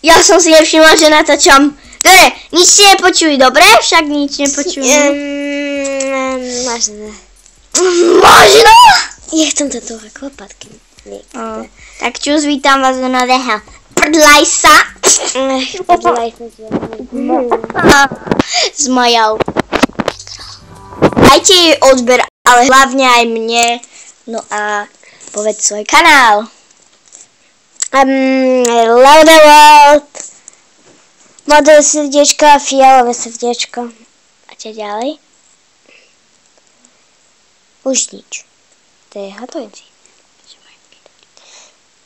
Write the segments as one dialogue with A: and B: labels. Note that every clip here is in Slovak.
A: Ja som si nevšimla, že natáčam. Dobre, nič si nepočuj, dobre? Však nič nepočuj.
B: Možno.
A: Možno?
B: Ja chcem to tu klopatky.
A: Tak čus, vítam vás do nového Prdlajsa. S mojou. Dajte jej odber, ale hlavne aj mne. No a povedz svoj kanál.
B: Love the world. Modré srdiečko a fialové srdiečko.
A: A čo ďalej?
B: Už nič.
A: To je hotové.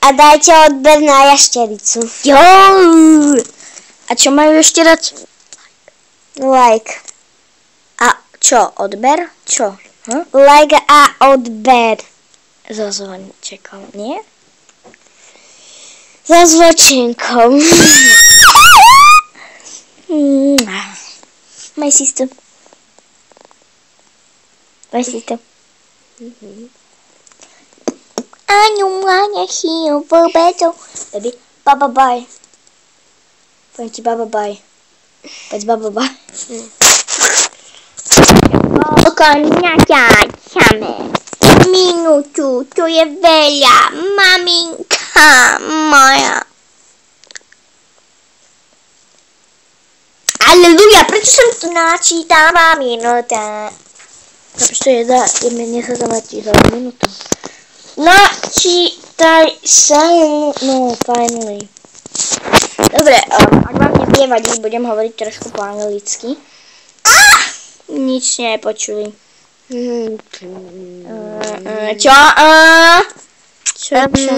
B: A dajte odber na jaštericu.
A: Jo! A čo majú ešte dať?
B: Like.
A: A čo? Odber? Čo?
B: Like a odber.
A: So zvončekom, nie?
B: So zvočenkom.
A: My sister. My sister. Aniu, Ania, here, Roberto. Baby, baba bye. Poviem ti baba bye. Povedz baba bye. Koľko ťame. Minútu, to je veľa. Maminka moja. Aleluja, prečo som tu načítala minúta? Prečo je mne sa zaletí za minútu. Načítaj sa, no finally. Dobre, ak vám nebude vadiť, budem hovoriť trošku po anglicky. Nič nepočuli. Čo? Čo?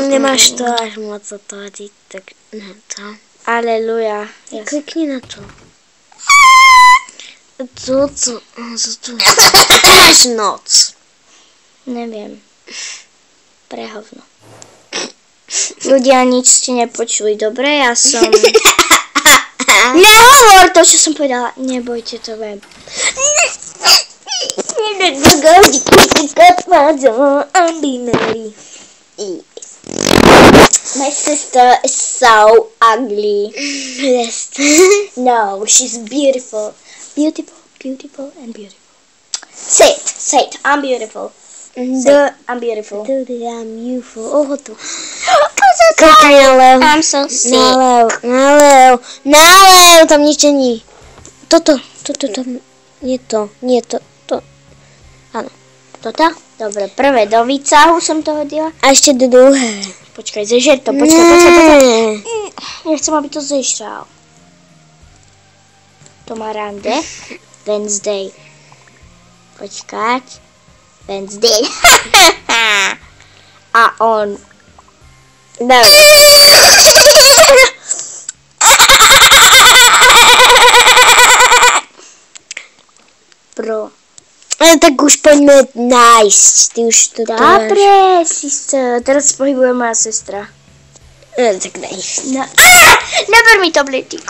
B: Nemáš to až moc otvoriť, tak ne to.
A: Aleluja.
B: Klikni na to. Co? Až noc.
A: Neviem. Pre hovno. Ľudia, nič ste nepočuli. Dobre, ja som... Nehovor to, čo som povedala. Nebojte to, web. My sister is so ugly.
B: Yes.
A: No, she's beautiful. Beautiful and beautiful. Say it. I'm beautiful. I'm beautiful.
B: I'm beautiful. Oh, to.
A: I'm so sick.
B: Nalev, tam nič není. Toto. Nie to. Áno.
A: Toto? Dobre, prvé do výcahu som to hodila.
B: A ešte do druhé.
A: Počkaj, zežer to, počkaj. Nechcem, aby to zežral. To má rande. Wednesday. Počkať. Wednesday. A on.
B: No.
A: Pro.
B: Tak už poďme nájsť. Ty už to
A: Dobre, sister. Teraz pohybuje moja sestra.
B: Tak daj.
A: No. Neber mi tabletík.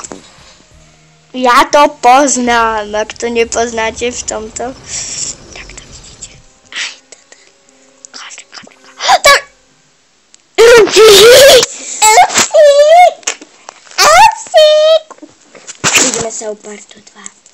A: Ja to poznám, ak to nepoznáte v tomto. Tak to vidíte. Elfík! Ideme sa o partu 2.